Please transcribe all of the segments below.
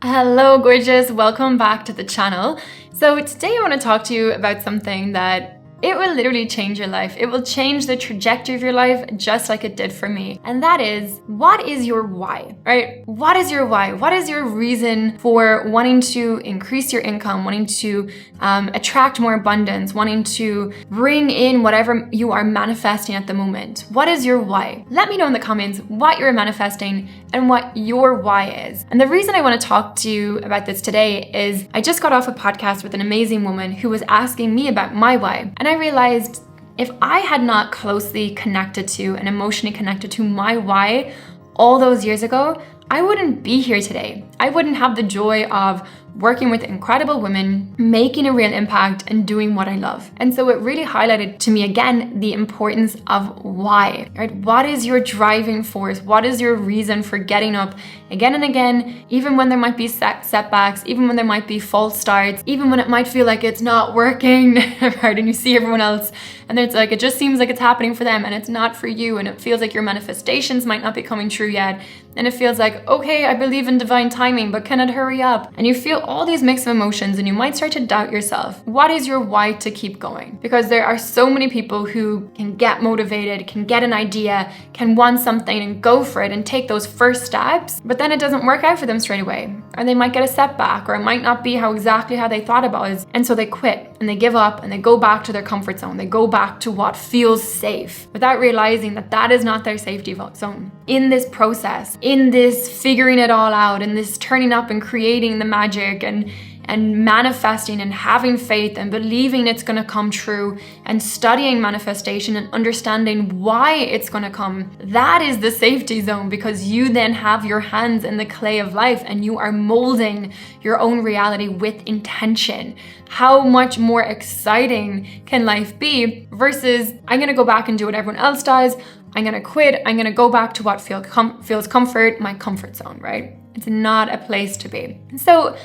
Hello, gorgeous. Welcome back to the channel. So today I want to talk to you about something that it will literally change your life. It will change the trajectory of your life just like it did for me. And that is, what is your why, right? What is your why? What is your reason for wanting to increase your income, wanting to attract more abundance, wanting to bring in whatever you are manifesting at the moment? What is your why? Let me know in the comments what you're manifesting and what your why is. And the reason I want to talk to you about this today is I just got off a podcast with an amazing woman who was asking me about my why. And I realized if I had not closely connected to and emotionally connected to my why all those years ago, I wouldn't be here today. I wouldn't have the joy of working with incredible women, making a real impact, and doing what I love. And so it really highlighted to me again the importance of why, right? What is your driving force? What is your reason for getting up again and again, even when there might be setbacks, even when there might be false starts, even when it might feel like it's not working, right? And you see everyone else and it's like, it just seems like it's happening for them and it's not for you. And it feels like your manifestations might not be coming true yet. And it feels like, okay, I believe in divine timing, but can it hurry up? And you feel all these mixed emotions and you might start to doubt yourself. What is your why to keep going? Because there are so many people who can get motivated, can get an idea, can want something and go for it and take those first steps, but then it doesn't work out for them straight away. Or they might get a setback, or it might not be exactly how they thought about it. And so they quit and they give up and they go back to their comfort zone. They go back to what feels safe without realizing that that is not their safety zone. In this process, in this figuring it all out, in this turning up and creating the magic and manifesting and having faith and believing it's going to come true and studying manifestation and understanding why it's going to come, that is the safety zone, because you then have your hands in the clay of life and you are molding your own reality with intention. How much more exciting can life be versus I'm going to go back and do what everyone else does. I'm going to quit. I'm going to go back to what feels comfort, my comfort zone, right? It's not a place to be. So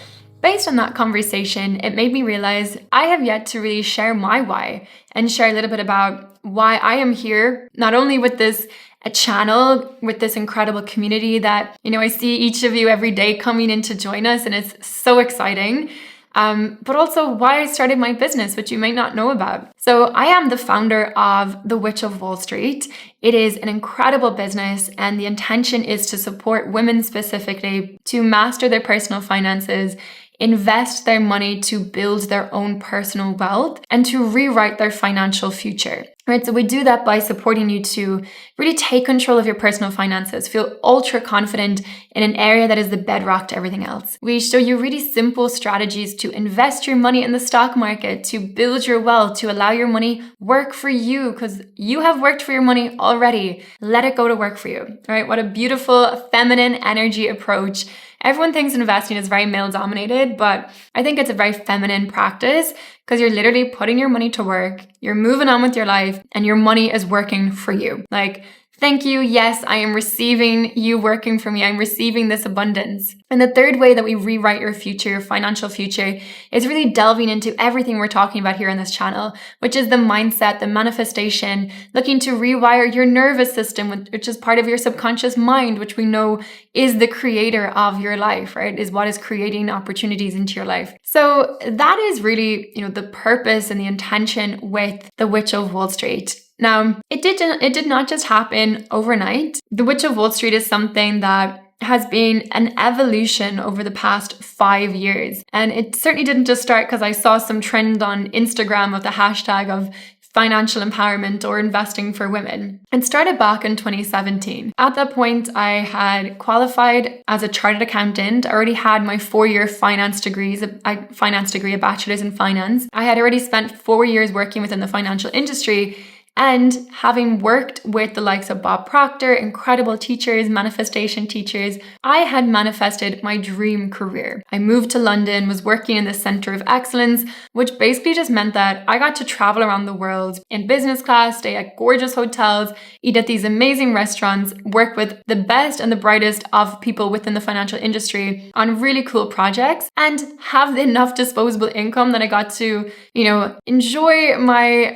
based on that conversation, it made me realize I have yet to really share my why and share a little bit about why I am here, not only with this channel, with this incredible community that, I see each of you every day coming in to join us, and it's so exciting. But also why I started my business, which you might not know about. So I am the founder of The Witch of Wall Street. It is an incredible business, and the intention is to support women specifically to master their personal finances, invest their money to build their own personal wealth, and to rewrite their financial future. Right, so we do that by supporting you to really take control of your personal finances, feel ultra confident in an area that is the bedrock to everything else. We show you really simple strategies to invest your money in the stock market, to build your wealth, to allow your money work for you, because you have worked for your money already. Let it go to work for you. All right, what a beautiful feminine energy approach. Everyone thinks investing is very male dominated, but I think it's a very feminine practice because you're literally putting your money to work, you're moving on with your life, and your money is working for you. Like, thank you. Yes, I am receiving you working for me. I'm receiving this abundance. And the third way that we rewrite your future, your financial future, is really delving into everything we're talking about here on this channel, which is the mindset, the manifestation, looking to rewire your nervous system, which is part of your subconscious mind, which we know is the creator of your life, right? Is what is creating opportunities into your life. So that is really, the purpose and the intention with The Witch of Wall Street. Now, it did not just happen overnight. The Witch of Wall Street is something that has been an evolution over the past 5 years. And it certainly didn't just start because I saw some trend on Instagram of the hashtag of financial empowerment or investing for women. It started back in 2017. At that point, I had qualified as a chartered accountant. I already had my 4-year finance degree, a bachelor's in finance. I had already spent 4 years working within the financial industry. And having worked with the likes of Bob Proctor, incredible teachers, manifestation teachers, I had manifested my dream career. I moved to London, was working in the Center of Excellence, which basically just meant that I got to travel around the world in business class, stay at gorgeous hotels, eat at these amazing restaurants, work with the best and the brightest of people within the financial industry on really cool projects, and have enough disposable income that I got to, enjoy my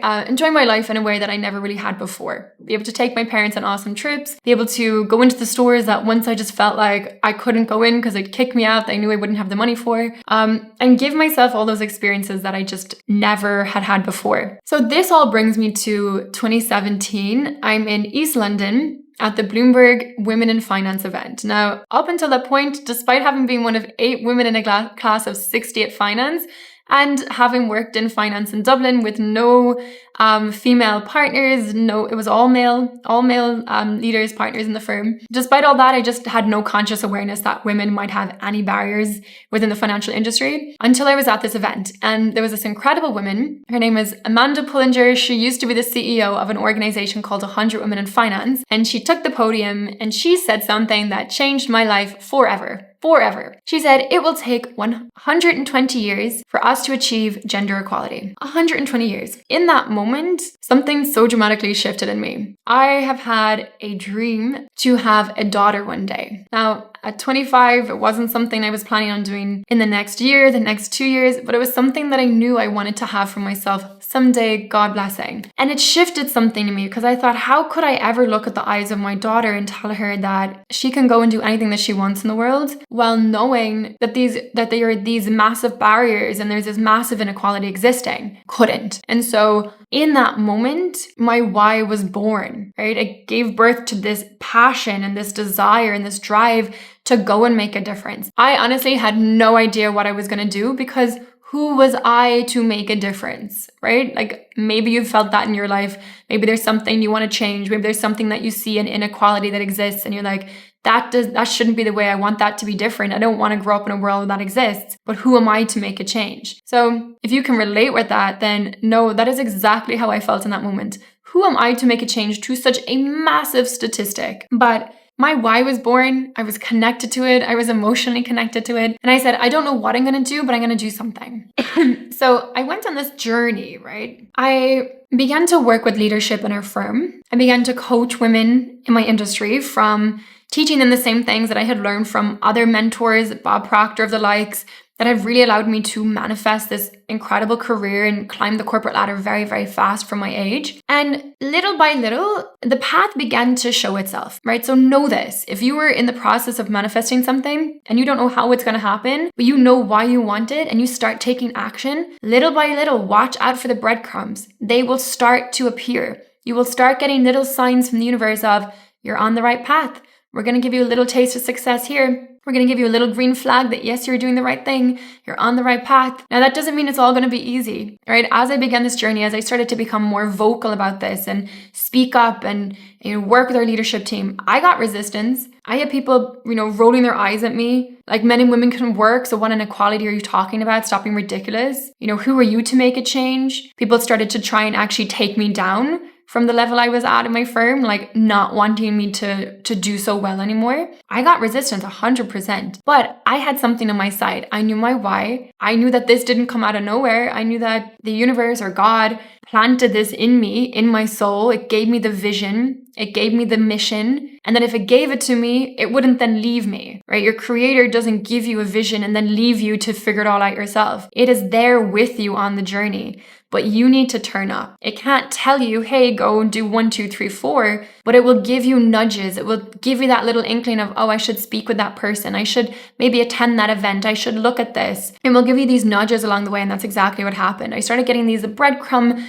life in a way that I never really had before. Be able to take my parents on awesome trips, be able to go into the stores that once I just felt like I couldn't go in because they'd kick me out, they knew I wouldn't have the money for, and give myself all those experiences that I just never had before. So this all brings me to 2017. I'm in East London at the Bloomberg Women in Finance event. Now, up until that point, despite having been one of 8 women in a class of 60 at finance, and having worked in finance in Dublin with no female partners, it was all male leaders, partners in the firm. Despite all that, I just had no conscious awareness that women might have any barriers within the financial industry until I was at this event. And there was this incredible woman. Her name is Amanda Pullinger. She used to be the CEO of an organization called 100 Women in Finance. And she took the podium and she said something that changed my life forever. She said, it will take 120 years for us to achieve gender equality. 120 years. In that moment, something so dramatically shifted in me. I have had a dream to have a daughter one day. Now, at 25, it wasn't something I was planning on doing in the next year, the next 2 years, but it was something that I knew I wanted to have for myself someday, God blessing. And it shifted something in me because I thought, how could I ever look at the eyes of my daughter and tell her that she can go and do anything that she wants in the world while knowing that there are these massive barriers and there's this massive inequality existing? Couldn't. And so in that moment, my why was born, right? It gave birth to this passion and this desire and this drive to go and make a difference. I honestly had no idea what I was going to do because who was I to make a difference, right? Like maybe you've felt that in your life. Maybe there's something you want to change. Maybe there's something that you see an inequality that exists and you're like, that shouldn't be the way. I want that to be different. I don't want to grow up in a world that exists, but who am I to make a change? So if you can relate with that, then no, that is exactly how I felt in that moment. Who am I to make a change to such a massive statistic? But my why was born. I was connected to it. I was emotionally connected to it. And I said, I don't know what I'm going to do, but I'm going to do something. So I went on this journey, right? I began to work with leadership in our firm. I began to coach women in my industry from teaching them the same things that I had learned from other mentors, Bob Proctor of the likes, that have really allowed me to manifest this incredible career and climb the corporate ladder very, very fast for my age. And little by little, the path began to show itself, right? So know this, if you were in the process of manifesting something and you don't know how it's going to happen, but you know why you want it and you start taking action, little by little, watch out for the breadcrumbs. They will start to appear. You will start getting little signs from the universe of you're on the right path. We're going to give you a little taste of success here. We're going to give you a little green flag that yes, you're doing the right thing. You're on the right path. Now, that doesn't mean it's all going to be easy, right? As I began this journey, as I started to become more vocal about this and speak up and work with our leadership team, I got resistance. I had people, rolling their eyes at me, like men and women can work. So what inequality are you talking about? Stop being ridiculous. Who are you to make a change? People started to try and actually take me down from the level I was at in my firm, like not wanting me to do so well anymore. I got resistance 100%, but I had something on my side. I knew my why. I knew that this didn't come out of nowhere. I knew that the universe or God planted this in me, in my soul. It gave me the vision. It gave me the mission. And that if it gave it to me, it wouldn't then leave me, right? Your creator doesn't give you a vision and then leave you to figure it all out yourself. It is there with you on the journey, but you need to turn up. It can't tell you, hey, go and do 1, 2, 3, 4, but it will give you nudges. It will give you that little inkling of, oh, I should speak with that person. I should maybe attend that event. I should look at this. And we'll give you these nudges along the way. And that's exactly what happened. I started getting these breadcrumb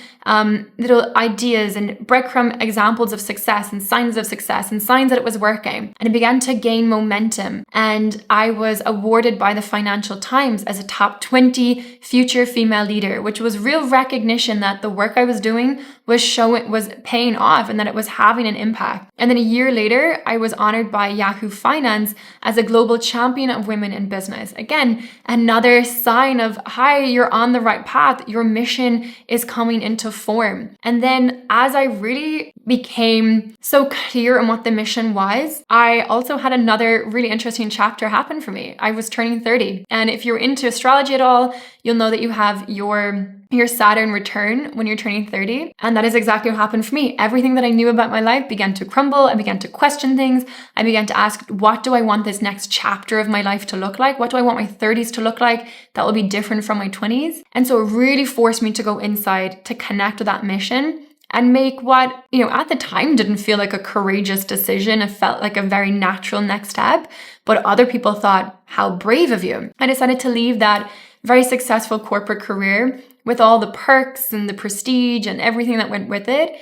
little ideas and breadcrumb examples of success and signs of success and signs that it was working. And it began to gain momentum. And I was awarded by the Financial Times as a top 20 future female leader, which was real recognition that the work I was doing was paying off and that it was having an impact. And then a year later, I was honored by Yahoo Finance as a global champion of women in business. Again, another sign of, hi, you're on the right path. Your mission is coming into form. And then as I really became so clear on what the mission was, I also had another really interesting chapter happen for me. I was turning 30. And if you're into astrology at all, you'll know that you have your Saturn return when you're turning 30. And that is exactly what happened for me. Everything that I knew about my life began to crumble. I began to question things. I began to ask, what do I want this next chapter of my life to look like? What do I want my 30s to look like that will be different from my 20s? And so it really forced me to go inside to connect with that mission and make what, at the time didn't feel like a courageous decision. It felt like a very natural next step, but other people thought, how brave of you. I decided to leave that very successful corporate career with all the perks and the prestige and everything that went with it.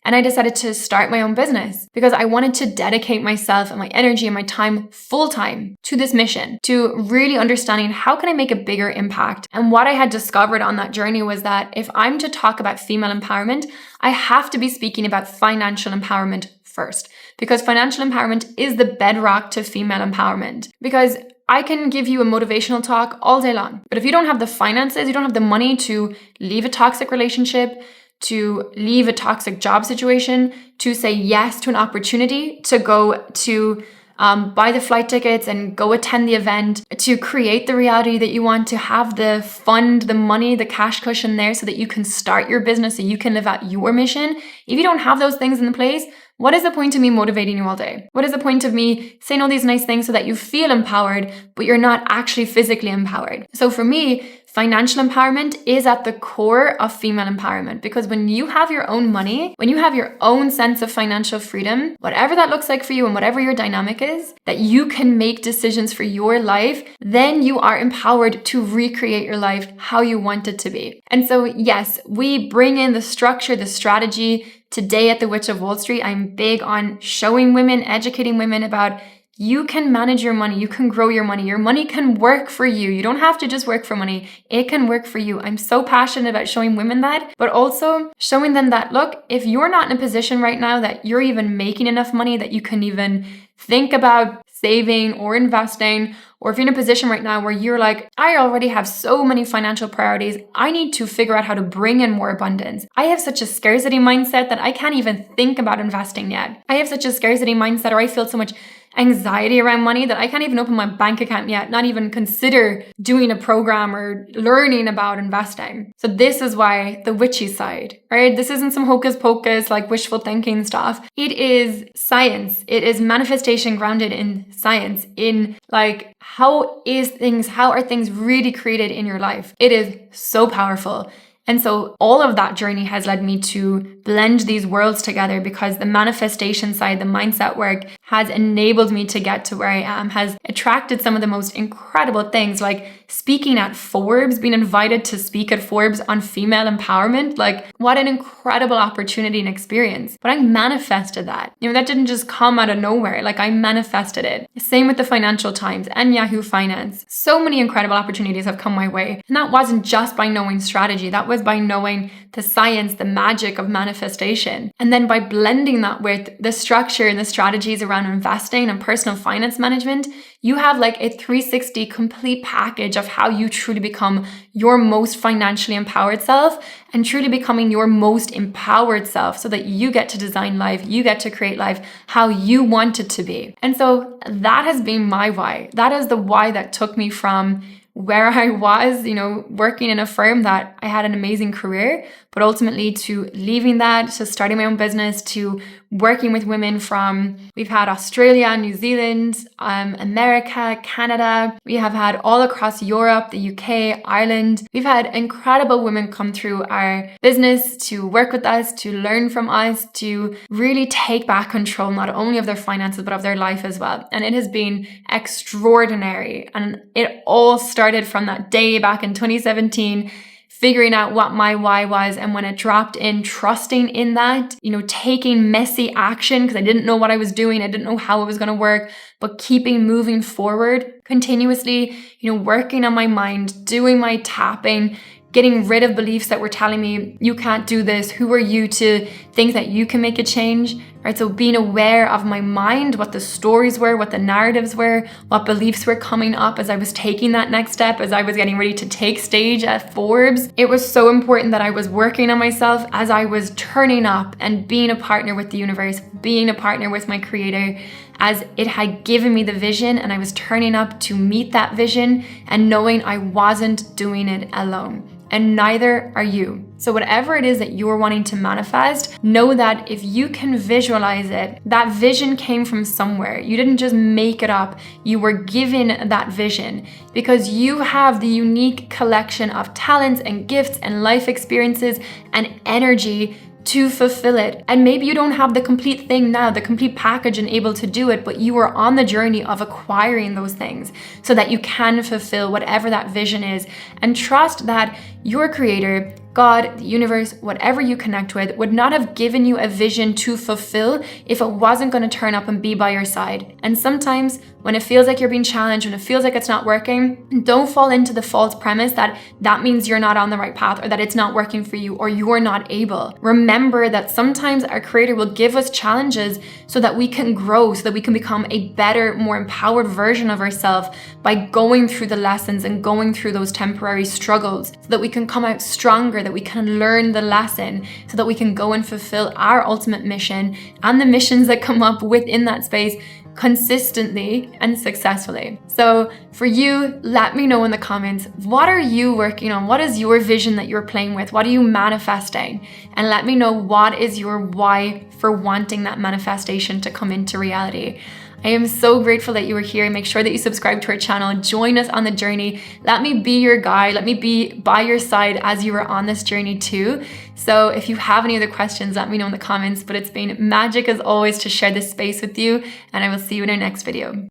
And I decided to start my own business because I wanted to dedicate myself and my energy and my time full time to this mission, to really understanding how can I make a bigger impact. And what I had discovered on that journey was that if I'm to talk about female empowerment, I have to be speaking about financial empowerment first, because financial empowerment is the bedrock to female empowerment. Because I can give you a motivational talk all day long, but if you don't have the finances, you don't have the money to leave a toxic relationship, to leave a toxic job situation, to say yes to an opportunity, to go to buy the flight tickets and go attend the event, to create the reality that you want, to have the fund, the money, the cash cushion there so that you can start your business, so you can live out your mission. If you don't have those things in place, what is the point of me motivating you all day? What is the point of me saying all these nice things so that you feel empowered, but you're not actually physically empowered? So for me, financial empowerment is at the core of female empowerment, because when you have your own money, when you have your own sense of financial freedom, whatever that looks like for you and whatever your dynamic is, that you can make decisions for your life, then you are empowered to recreate your life how you want it to be. And so yes, we bring in the structure, the strategy. Today at the Witch of Wall Street, I'm big on showing women, educating women about you can manage your money, you can grow your money can work for you. You don't have to just work for money, it can work for you. I'm so passionate about showing women that, but also showing them that, look, if you're not in a position right now that you're even making enough money that you can even think about saving or investing, or if you're in a position right now where you're like, I already have so many financial priorities, I need to figure out how to bring in more abundance. I have such a scarcity mindset that I can't even think about investing yet. I have such a scarcity mindset, or I feel so much anxiety around money that I can't even open my bank account yet, not even consider doing a program or learning about investing. So this is why the witchy side, right? This isn't some hocus pocus, like wishful thinking stuff. It is science. It is manifestation grounded in science, in like, how are things really created in your life? It is so powerful. And so all of that journey has led me to blend these worlds together, because the manifestation side, the mindset work, has enabled me to get to where I am, has attracted some of the most incredible things, like speaking at Forbes, being invited to speak at Forbes on female empowerment. Like, what an incredible opportunity and experience. But I manifested that. That didn't just come out of nowhere. Like, I manifested it. Same with the Financial Times and Yahoo Finance. So many incredible opportunities have come my way. And that wasn't just by knowing strategy. That was by knowing the science, the magic of manifestation. And then by blending that with the structure and the strategies around investing and personal finance management, you have like a 360 complete package of how you truly become your most financially empowered self, and truly becoming your most empowered self, so that you get to design life, you get to create life how you want it to be. And so that has been my why. That is the why that took me from where I was, working in a firm that I had an amazing career, but ultimately to leaving that, to starting my own business, to working with women from, we've had Australia, New Zealand, America, Canada. We have had all across Europe, the UK, Ireland. We've had incredible women come through our business to work with us, to learn from us, to really take back control, not only of their finances, but of their life as well. And it has been extraordinary. And it all started from that day back in 2017, figuring out what my why was. And when it dropped in, trusting in that, taking messy action, because I didn't know what I was doing. I didn't know how it was going to work, but keeping moving forward continuously, working on my mind, doing my tapping, getting rid of beliefs that were telling me, you can't do this. Who are you to think that you can make a change, right? So being aware of my mind, what the stories were, what the narratives were, what beliefs were coming up as I was taking that next step, as I was getting ready to take stage at Forbes. It was so important that I was working on myself as I was turning up and being a partner with the universe, being a partner with my creator, as it had given me the vision, and I was turning up to meet that vision and knowing I wasn't doing it alone. And neither are you. So whatever it is that you're wanting to manifest, know that if you can visualize it, that vision came from somewhere. You didn't just make it up. You were given that vision because you have the unique collection of talents and gifts and life experiences and energy to fulfill it. And maybe you don't have the complete thing now, the complete package and able to do it, but you are on the journey of acquiring those things so that you can fulfill whatever that vision is. And trust that your creator, God, the universe, whatever you connect with, would not have given you a vision to fulfill if it wasn't going to turn up and be by your side. And sometimes when it feels like you're being challenged, when it feels like it's not working, don't fall into the false premise that that means you're not on the right path or that it's not working for you or you're not able. Remember that sometimes our creator will give us challenges so that we can grow, so that we can become a better, more empowered version of ourselves by going through the lessons and going through those temporary struggles, so that we can come out stronger, that we can learn the lesson, so that we can go and fulfill our ultimate mission and the missions that come up within that space consistently and successfully. So for you, let me know in the comments, what are you working on? What is your vision that you're playing with? What are you manifesting? And let me know what is your why for wanting that manifestation to come into reality. I am so grateful that you were here. Make sure that you subscribe to our channel. Join us on the journey. Let me be your guide. Let me be by your side as you are on this journey too. So if you have any other questions, let me know in the comments. But it's been magic as always to share this space with you, and I will see you in our next video.